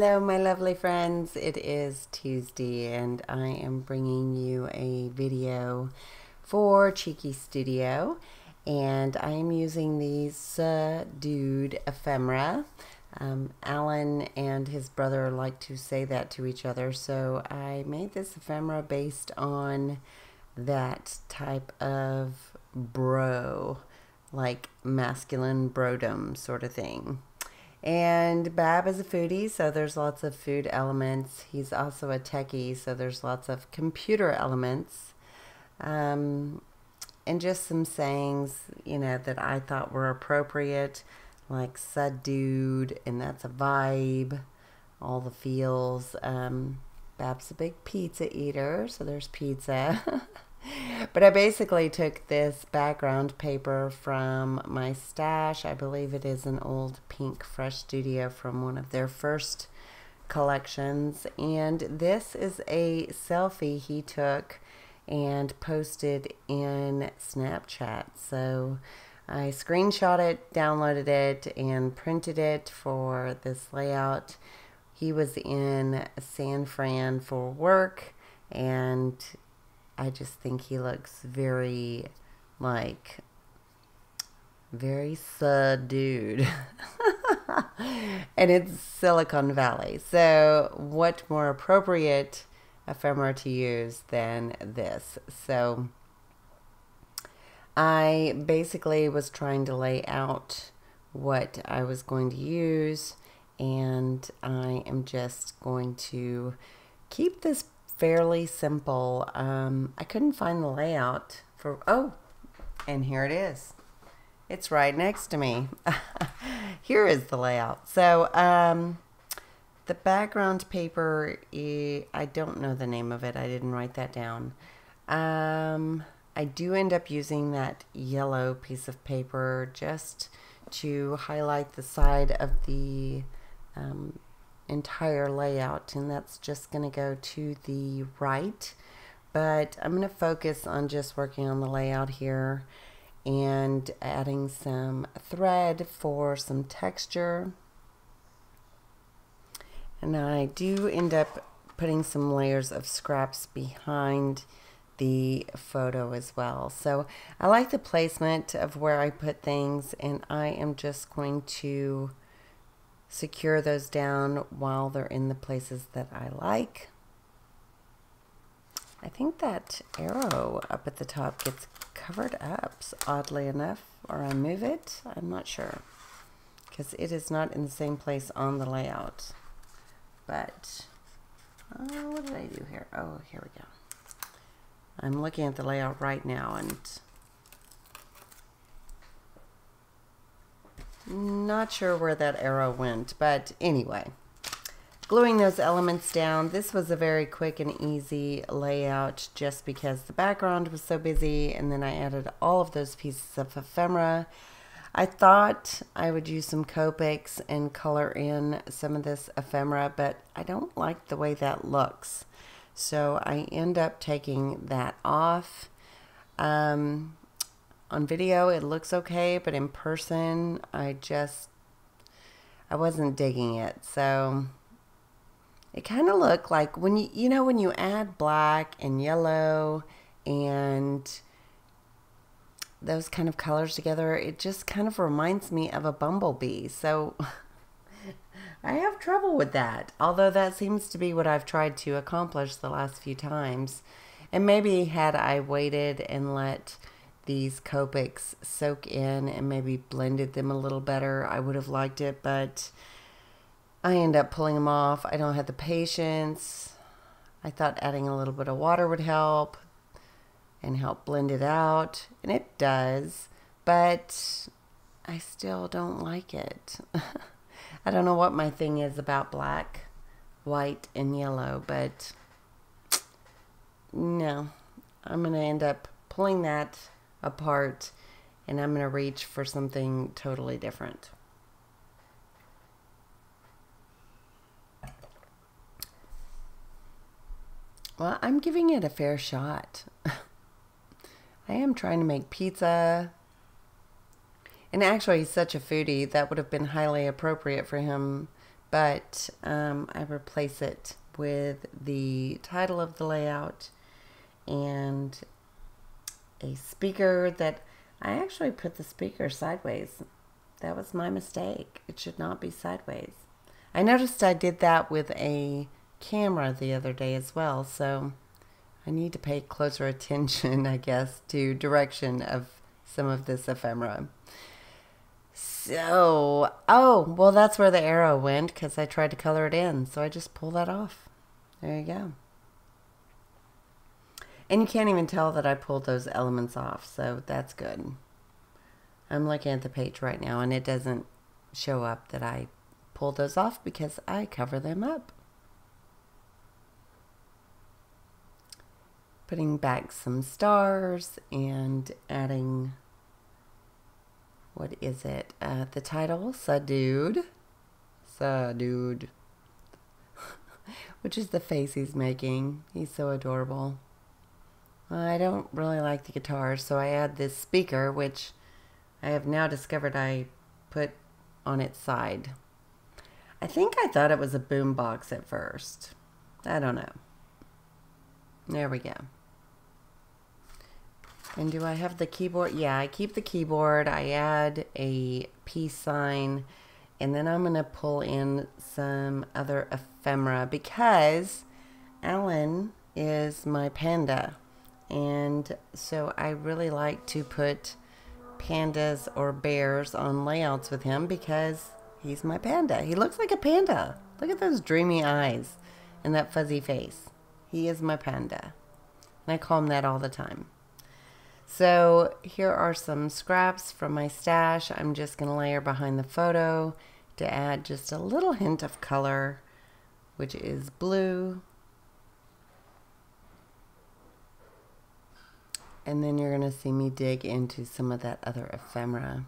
Hello, my lovely friends. It is Tuesday, and I am bringing you a video for Cheeky Studio, and I am using these dude ephemera. Alan and his brother like to say that to each other, so I made this ephemera based on that type of bro, like masculine brodom sort of thing. And Bab is a foodie, so there's lots of food elements. He's also a techie, so there's lots of computer elements. And just some sayings, you know, that I thought were appropriate, like "sud dude," and that's a vibe, all the feels. Bab's a big pizza eater, so there's pizza. But I basically took this background paper from my stash. I believe it is an old pink Fresh Studio from one of their first collections. And this is a selfie he took and posted in Snapchat. So I screenshot it, downloaded it, and printed it for this layout. He was in San Fran for work, and I just think he looks very, like, very subdued. And it's Silicon Valley. So what more appropriate ephemera to use than this? So I basically was trying to lay out what I was going to use, and I am just going to keep this fairly simple. I couldn't find the layout for, oh, and here it is. It's right next to me. Here is the layout. So the background paper, I don't know the name of it. I didn't write that down. I do end up using that yellow piece of paper just to highlight the side of the entire layout, and that's just going to go to the right. But I'm going to focus on just working on the layout here and adding some thread for some texture. And I do end up putting some layers of scraps behind the photo as well. So I like the placement of where I put things, and I am just going to secure those down while they're in the places that I like. I think that arrow up at the top gets covered up, oddly enough, or I move it. I'm not sure, because it is not in the same place on the layout. But what did I do here? Oh, here we go. I'm looking at the layout right now, and not sure where that arrow went, but anyway, gluing those elements down. This was a very quick and easy layout just because the background was so busy, and then I added all of those pieces of ephemera. I thought I would use some Copics and color in some of this ephemera, but I don't like the way that looks, so I end up taking that off. On video it looks okay, but in person I wasn't digging it. So it kind of looked like when you know when you add black and yellow and those kind of colors together, it just kind of reminds me of a bumblebee. So I have trouble with that, although that seems to be what I've tried to accomplish the last few times. And maybe had I waited and let these Copics soak in and maybe blended them a little better, I would have liked it, but I end up pulling them off. I don't have the patience. I thought adding a little bit of water would help and help blend it out, and it does, but I still don't like it. I don't know what my thing is about black, white, and yellow, but no, I'm going to end up pulling that apart, and I'm going to reach for something totally different. Well, I'm giving it a fair shot. I am trying to make pizza, and actually he's such a foodie that would have been highly appropriate for him but I replace it with the title of the layout and a speaker that I actually put the speaker sideways. That was my mistake. It should not be sideways. I noticed I did that with a camera the other day as well, so I need to pay closer attention, I guess, to direction of some of this ephemera. So, oh, well, that's where the arrow went because I tried to color it in, so I just pull that off. There you go. And you can't even tell that I pulled those elements off, so that's good. I'm looking at the page right now, and it doesn't show up that I pulled those off because I cover them up. Putting back some stars and adding, what is it? The title, Sadude. Sadude. Which is the face he's making. He's so adorable. I don't really like the guitar, so I add this speaker, which I have now discovered I put on its side. I think I thought it was a boom box at first. I don't know. There we go. And do I have the keyboard? Yeah, I keep the keyboard. I add a peace sign. And then I'm going to pull in some other ephemera because Alan is my panda. And so I really like to put pandas or bears on layouts with him because he's my panda. He looks like a panda. Look at those dreamy eyes and that fuzzy face. He is my panda. And I call him that all the time. So here are some scraps from my stash. I'm just going to layer behind the photo to add just a little hint of color, which is blue. And then you're going to see me dig into some of that other ephemera.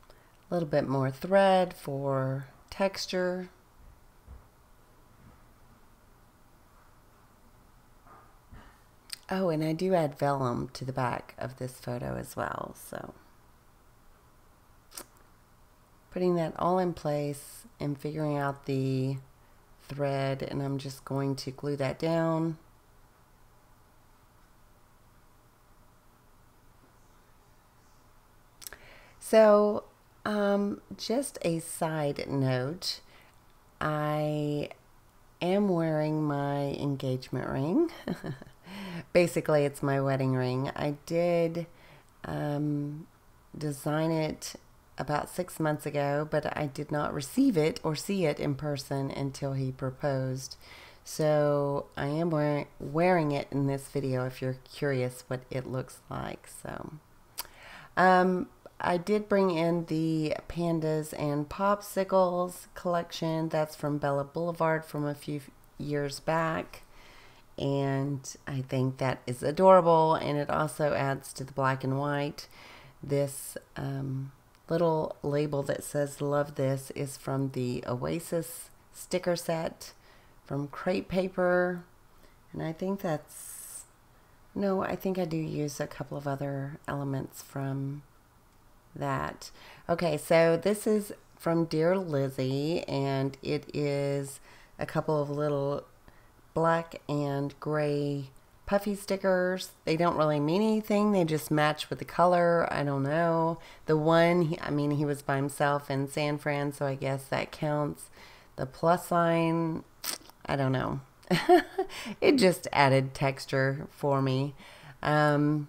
A little bit more thread for texture. Oh, and I do add vellum to the back of this photo as well. So putting that all in place and figuring out the thread, and I'm just going to glue that down. So just a side note, I am wearing my engagement ring. Basically, it's my wedding ring. I did design it about 6 months ago, but I did not receive it or see it in person until he proposed. So I am wearing it in this video if you're curious what it looks like. So I did bring in the Pandas and Popsicles collection. That's from Bella Boulevard from a few years back. And I think that is adorable, and it also adds to the black and white. This little label that says "Love This" is from the Oasis sticker set from crepe paper, and I think that's, no, I think I do use a couple of other elements from that. Okay, so this is from Dear Lizzie, and it is a couple of little black and gray puffy stickers. They don't really mean anything. They just match with the color. I don't know. The one, he was by himself in San Fran, so I guess that counts. The plus sign, I don't know. It just added texture for me. And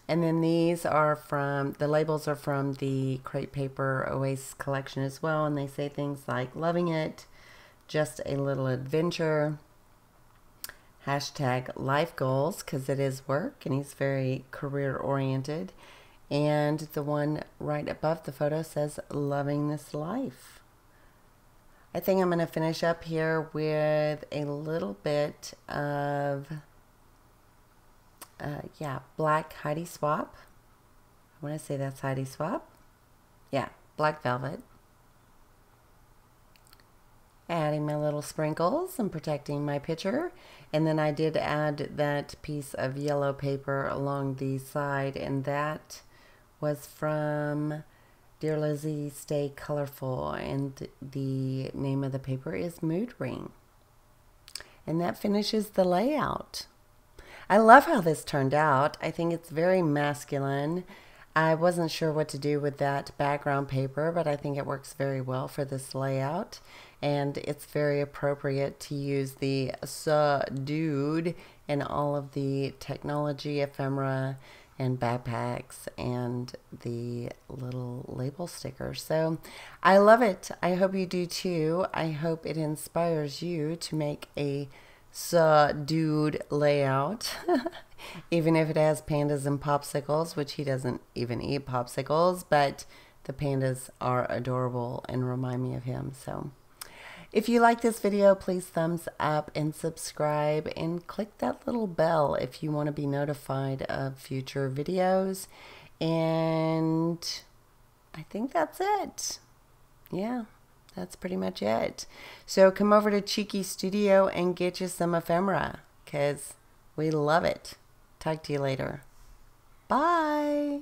then these are from, the labels are from the crepe paper Oasis collection as well, and they say things like "loving it," "just a little adventure," hashtag "life goals," because it is work and he's very career oriented. And the one right above the photo says "loving this life." I think I'm going to finish up here with a little bit of black Heidi Swap. I want to say that's Heidi Swap. Yeah, black velvet. Adding my little sprinkles and protecting my picture. And then I did add that piece of yellow paper along the side, and that was from Dear Lizzie, stay colorful. And the name of the paper is Mood Ring. And that finishes the layout. I love how this turned out. I think it's very masculine. I wasn't sure what to do with that background paper, but I think it works very well for this layout. And it's very appropriate to use the dude in all of the technology ephemera and backpacks and the little label stickers. So I love it. I hope you do too. I hope it inspires you to make a dude layout. Even if it has pandas and popsicles, which he doesn't even eat popsicles, but the pandas are adorable and remind me of him. So if you like this video, please thumbs up and subscribe and click that little bell if you want to be notified of future videos. And I think that's it. Yeah, that's pretty much it. So come over to Cheeky Studio and get you some ephemera, because we love it. Talk to you later. Bye.